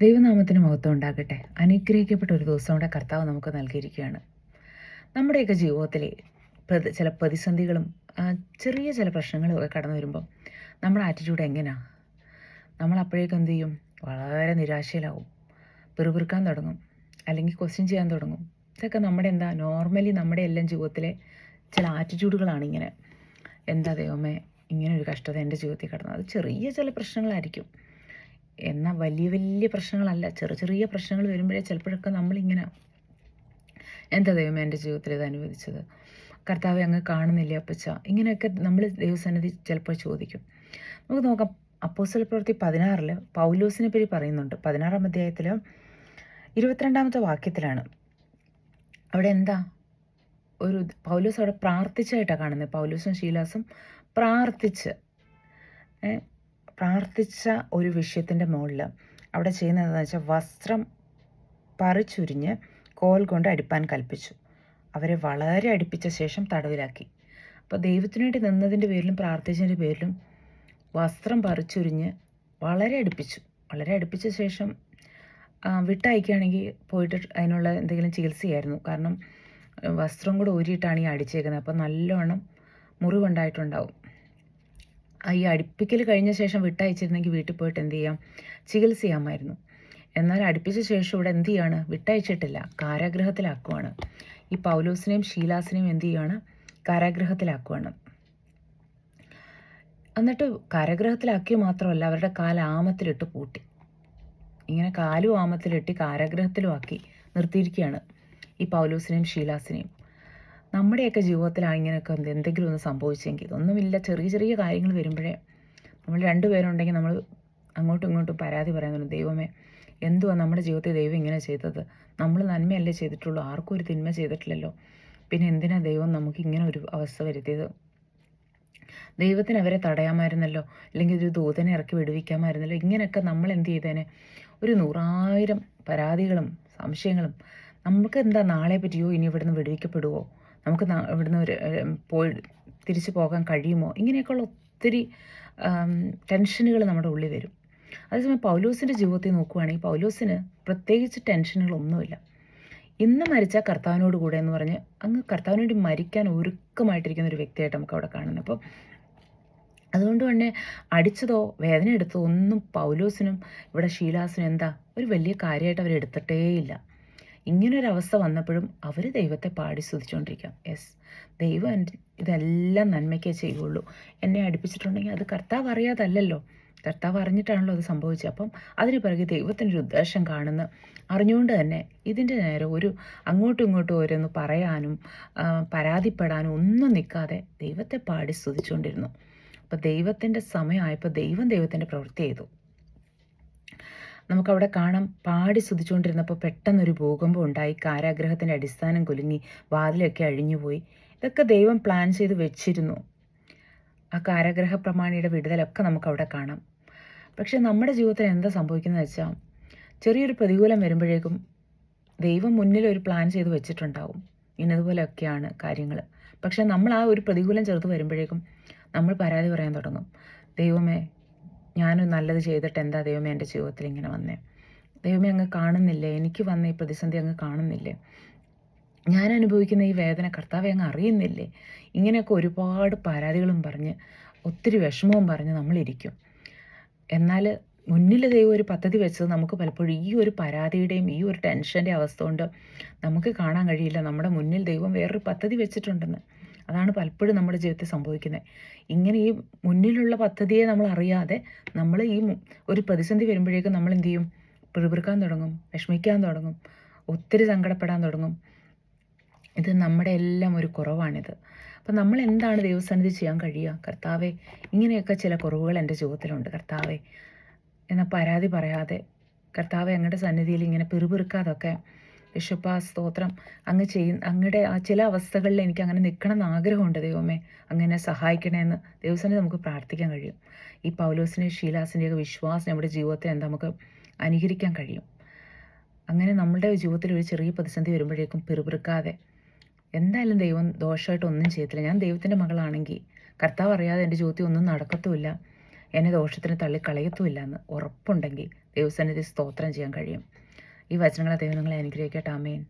ദൈവനാമത്തിന് മഹത്വം ഉണ്ടാകട്ടെ. അനുഗ്രഹിക്കപ്പെട്ട ഒരു ദിവസം കൂടെ കർത്താവ് നമുക്ക് നൽകിയിരിക്കുകയാണ്. നമ്മുടെയൊക്കെ ജീവിതത്തിലെ ചില പ്രതിസന്ധികളും ചെറിയ ചില പ്രശ്നങ്ങളും ഒക്കെ കടന്നു വരുമ്പം നമ്മുടെ ആറ്റിറ്റ്യൂഡ് എങ്ങനെയാണ്? നമ്മൾ അപ്പോഴേക്കും എന്ത് ചെയ്യും? വളരെ നിരാശയിലാവും, പിറുപിറുക്കാൻ തുടങ്ങും, അല്ലെങ്കിൽ ക്വസ്റ്റ്യൻ ചെയ്യാൻ തുടങ്ങും. ഇതൊക്കെ നോർമലി നമ്മുടെ എല്ലാം ജീവിതത്തിലെ ചില ആറ്റിറ്റ്യൂഡുകളാണ് ഇങ്ങനെ. എന്താ ദൈവമേ, ഇങ്ങനെ ഒരു കഷ്ടത എൻ്റെ ജീവിതത്തിൽ കടന്നു. അത് ചെറിയ ചില പ്രശ്നങ്ങളായിരിക്കും, എന്നാൽ വലിയ വലിയ പ്രശ്നങ്ങളല്ല. ചെറിയ പ്രശ്നങ്ങൾ വരുമ്പോഴേ ചിലപ്പോഴൊക്കെ നമ്മളിങ്ങനെ, എന്താ ദൈവമേ എൻ്റെ ജീവിതത്തിൽ ഇത് അനുവദിച്ചത്, കർത്താവെ അങ്ങ് കാണുന്നില്ലേ അപ്പച്ച, ഇങ്ങനെയൊക്കെ നമ്മൾ ദൈവസന്നിധി ചിലപ്പോൾ ചോദിക്കും. നമുക്ക് നോക്കാം, അപ്പോസ്തല പ്രവൃത്തി 16 പൗലോസിനെ പറ്റി പറയുന്നുണ്ട്. 16 അധ്യായത്തിൽ 22 വാക്യത്തിലാണ്. അവിടെ എന്താ പൗലോസ് അവിടെ പ്രാർത്ഥിച്ചായിട്ടാണ് കാണുന്നത്. പൗലോസും ശീലാസും പ്രാർത്ഥിച്ച ഒരു വിഷയത്തിൻ്റെ മുകളിൽ അവിടെ ചെയ്യുന്നത് എന്താണെന്ന് വെച്ചാൽ, വസ്ത്രം പറിച്ചുരിഞ്ഞ് കോൽ കൊണ്ട് അടിപ്പാൻ കൽപ്പിച്ചു. അവരെ വളരെ അടുപ്പിച്ച ശേഷം തടവിലാക്കി. അപ്പോൾ ദൈവത്തിനു വേണ്ടി നിന്നതിൻ്റെ പേരിലും പ്രാർത്ഥിച്ചതിൻ്റെ പേരിലും വസ്ത്രം പറിച്ചുരിഞ്ഞ് വളരെ അടുപ്പിച്ച ശേഷം വിട്ടയക്കുകയാണെങ്കിൽ പോയിട്ട് അതിനുള്ള എന്തെങ്കിലും ചികിത്സയായിരുന്നു. കാരണം വസ്ത്രം കൂടെ ഊരിയിട്ടാണ് ഈ അടിച്ചേക്കുന്നത്. അപ്പോൾ നല്ലവണ്ണം മുറിവുണ്ടായിട്ടുണ്ടാവും. ഈ അടുപ്പിക്കൽ കഴിഞ്ഞ ശേഷം വിട്ടയച്ചിരുന്നെങ്കിൽ വീട്ടിൽ പോയിട്ട് എന്ത് ചെയ്യാം, ചികിത്സ ചെയ്യാമായിരുന്നു. എന്നാൽ അടുപ്പിച്ച ശേഷം ഇവിടെ എന്ത് ചെയ്യാണ്? വിട്ടയച്ചിട്ടില്ല, കാരാഗൃഹത്തിലാക്കുവാണ്. ഈ പൗലോസിനെയും ശീലാസിനെയും എന്ത് ചെയ്യാണ്? കാരാഗൃഹത്തിലാക്കുവാണ്. എന്നിട്ട് കാരാഗൃഹത്തിലാക്കിയ മാത്രമല്ല, അവരുടെ ആമത്തിലിട്ട് പൂട്ടി. ഇങ്ങനെ കാലും ആമത്തിലിട്ട് കാരാഗൃഹത്തിലും ആക്കി നിർത്തിയിരിക്കുകയാണ് ഈ പൗലോസിനെയും ശീലാസിനെയും. നമ്മുടെയൊക്കെ ജീവിതത്തിലാണ് ഇങ്ങനെയൊക്കെ എന്തെങ്കിലും ഒന്ന് സംഭവിച്ചെങ്കിൽ, ഇതൊന്നുമില്ല, ചെറിയ കാര്യങ്ങൾ വരുമ്പോഴേ നമ്മൾ രണ്ടുപേരുണ്ടെങ്കിൽ നമ്മൾ അങ്ങോട്ടും ഇങ്ങോട്ടും പരാതി പറയുന്നുണ്ട്. ദൈവമേ, എന്തുവാ നമ്മുടെ ജീവിതത്തിൽ ദൈവം ഇങ്ങനെ ചെയ്തത്? നമ്മൾ നന്മയല്ലേ ചെയ്തിട്ടുള്ളൂ, ആർക്കും ഒരു തിന്മ ചെയ്തിട്ടില്ലല്ലോ, പിന്നെ എന്തിനാ ദൈവം നമുക്ക് ഇങ്ങനെ ഒരു അവസ്ഥ വരുത്തിയത്? ദൈവത്തിന് അവരെ തടയാമായിരുന്നല്ലോ, അല്ലെങ്കിൽ ഒരു ദൂതനെ ഇറക്കി വിടുവിക്കാമായിരുന്നല്ലോ. ഇങ്ങനെയൊക്കെ നമ്മൾ എന്ത് ചെയ്തേനെ? ഒരു 100,000 പരാതികളും സംശയങ്ങളും. നമുക്ക് എന്താ നാളെ പറ്റിയോ, ഇനി ഇവിടുന്ന് വിടുവിക്കപ്പെടുവോ, നമുക്ക് ഇവിടുന്ന് തിരിച്ചു പോകാൻ കഴിയുമോ, ഇങ്ങനെയൊക്കെയുള്ള ഒത്തിരി ടെൻഷനുകൾ നമ്മുടെ ഉള്ളിൽ വരും. അതേസമയം പൗലോസിൻ്റെ ജീവിതത്തിൽ നോക്കുകയാണെങ്കിൽ പൗലോസിന് പ്രത്യേകിച്ച് ടെൻഷനുകളൊന്നുമില്ല. ഇന്ന് മരിച്ചാൽ കർത്താവിനോട് കൂടെ എന്ന് പറഞ്ഞ് അങ്ങ് കർത്താവിന് വേണ്ടി മരിക്കാൻ ഒരുക്കമായിട്ടിരിക്കുന്ന ഒരു വ്യക്തിയായിട്ട് നമുക്ക് അവിടെ കാണുന്നത്. അപ്പോൾ അതുകൊണ്ട് തന്നെ അടിച്ചതോ വേദന എടുത്തോ ഒന്നും പൗലോസിനും ഇവിടെ ശീലാസിനും എന്താ ഒരു വലിയ കാര്യമായിട്ട് അവരെടുത്തിട്ടേയില്ല. ഇങ്ങനൊരവസ്ഥ വന്നപ്പോഴും അവർ ദൈവത്തെ പാടി സ്തുതിച്ചുകൊണ്ടിരിക്കാം. ദൈവം ഇതെല്ലാം നന്മയ്ക്കേ ചെയ്യുള്ളൂ. എന്നെ അടുപ്പിച്ചിട്ടുണ്ടെങ്കിൽ അത് കർത്താവ് അറിയാതല്ലല്ലോ, കർത്താവ് അറിഞ്ഞിട്ടാണല്ലോ അത് സംഭവിച്ചത്. അപ്പം അതിന് പിറകെ ദൈവത്തിൻ്റെ ഒരു ഉദ്ദേശം കാണുന്ന അറിഞ്ഞുകൊണ്ട് തന്നെ ഇതിൻ്റെ നേരെ അങ്ങോട്ടും ഇങ്ങോട്ടും ഓരോന്ന് പറയാനും പരാതിപ്പെടാനും ഒന്നും നിൽക്കാതെ ദൈവത്തെ പാടി സ്തുതിച്ചുകൊണ്ടിരുന്നു. അപ്പോൾ ദൈവത്തിൻ്റെ സമയമായപ്പോൾ ദൈവത്തിൻ്റെ പ്രവൃത്തി ചെയ്തു. നമുക്കവിടെ കാണാം, പാടി സ്തുതിച്ചുകൊണ്ടിരുന്നപ്പോൾ പെട്ടെന്നൊരു ഭൂകമ്പം ഉണ്ടായി, കാരാഗ്രഹത്തിൻ്റെ അടിസ്ഥാനം കുലുങ്ങി, വാതിലൊക്കെ അഴിഞ്ഞുപോയി. ഇതൊക്കെ ദൈവം പ്ലാൻ ചെയ്ത് വെച്ചിരുന്നു. ആ കാരാഗ്രഹ പ്രമാണിയുടെ വിടുതലൊക്കെ നമുക്കവിടെ കാണാം. പക്ഷെ നമ്മുടെ ജീവിതത്തിൽ എന്താ സംഭവിക്കുന്നത് വെച്ചാൽ, ചെറിയൊരു പ്രതികൂലം വരുമ്പോഴേക്കും ദൈവം മുന്നിൽ ഒരു പ്ലാൻ ചെയ്ത് വെച്ചിട്ടുണ്ടാവും, ഇന്നതുപോലെയൊക്കെയാണ് കാര്യങ്ങൾ. പക്ഷെ നമ്മൾ ആ ഒരു പ്രതികൂലം ചെറുത് വരുമ്പോഴേക്കും നമ്മൾ പരാതി പറയാൻ തുടങ്ങും. ദൈവമേ, ഞാനും നല്ലത് ചെയ്തിട്ട് എന്താ ദൈവമേ എൻ്റെ ജീവിതത്തിൽ ഇങ്ങനെ വന്നേ? ദൈവമേ, അങ്ങ് കാണുന്നില്ലേ? എനിക്ക് വന്ന ഈ പ്രതിസന്ധി അങ്ങ് കാണുന്നില്ലേ? ഞാൻ അനുഭവിക്കുന്ന ഈ വേദന കർത്താവെ അങ്ങ് അറിയുന്നില്ലേ? ഇങ്ങനെയൊക്കെ ഒരുപാട് പരാതികളും പറഞ്ഞ് ഒത്തിരി വിഷമവും പറഞ്ഞ് നമ്മളിരിക്കും. എന്നാൽ മുന്നിൽ ദൈവം ഒരു പദ്ധതി വെച്ചത് നമുക്ക് പലപ്പോഴും ഈ ഒരു പരാതിയുടെയും ഈ ഒരു ടെൻഷൻ്റെ അവസ്ഥ കൊണ്ട് നമുക്ക് കാണാൻ കഴിയില്ല. നമ്മുടെ മുന്നിൽ ദൈവം വേറൊരു പദ്ധതി വെച്ചിട്ടുണ്ടെന്ന്. അതാണ് പലപ്പോഴും നമ്മുടെ ജീവിതത്തിൽ സംഭവിക്കുന്നത്. ഇങ്ങനെ ഈ മുന്നിലുള്ള പദ്ധതിയെ നമ്മൾ അറിയാതെ നമ്മൾ ഈ ഒരു പ്രതിസന്ധി വരുമ്പോഴേക്കും നമ്മൾ എന്ത് ചെയ്യും? പിറുപിറുക്കാൻ തുടങ്ങും, വിഷമിക്കാൻ തുടങ്ങും, ഒത്തിരി സങ്കടപ്പെടാൻ തുടങ്ങും. ഇത് നമ്മുടെ എല്ലാം ഒരു കുറവാണിത്. അപ്പം നമ്മൾ എന്താണ് ദൈവസന്നിധി ചെയ്യാൻ കഴിയുക? കർത്താവെ, ഇങ്ങനെയൊക്കെ ചില കുറവുകൾ എൻ്റെ ജീവിതത്തിലുണ്ട് കർത്താവെ എന്ന പരാതി പറയാതെ, കർത്താവെ അങ്ങയുടെ സന്നിധിയിൽ ഇങ്ങനെ പിറുപിറുക്കാതൊക്കെ വിശുപ്പ സ്തോത്രം അങ്ങയുടെ ആ ചില അവസ്ഥകളിൽ എനിക്ക് അങ്ങനെ നിൽക്കണം എന്ന് ആഗ്രഹമുണ്ട്. ദൈവമേ, അങ്ങനെ സഹായിക്കണമെന്ന് ദൈവസന്നിധി നമുക്ക് പ്രാർത്ഥിക്കാൻ കഴിയും. ഈ പൗലോസിൻ്റെയും ശീലാസിൻ്റെയൊക്കെ വിശ്വാസം നമ്മുടെ ജീവിതത്തിൽ എന്താ നമുക്ക് അനുകരിക്കാൻ കഴിയും. അങ്ങനെ നമ്മുടെ ജീവിതത്തിൽ ഒരു ചെറിയ പ്രതിസന്ധി വരുമ്പോഴേക്കും പിറുപിറുക്കാതെ, എന്തായാലും ദൈവം ദോഷമായിട്ടൊന്നും ചെയ്യത്തില്ല, ഞാൻ ദൈവത്തിൻ്റെ മകളാണെങ്കിൽ കർത്താവ് അറിയാതെ എൻ്റെ ജീവിതത്തിൽ ഒന്നും നടക്കത്തുമില്ല, എന്നെ ദോഷത്തിന് തള്ളിക്കളയത്തുമില്ല എന്ന് ഉറപ്പുണ്ടെങ്കിൽ ദൈവസന്നിധി സ്തോത്രം ചെയ്യാൻ കഴിയും. ഈ വചനങ്ങളെ ദൈവം നിങ്ങളെ അനുഗ്രഹിക്കട്ടെ. ആമേൻ.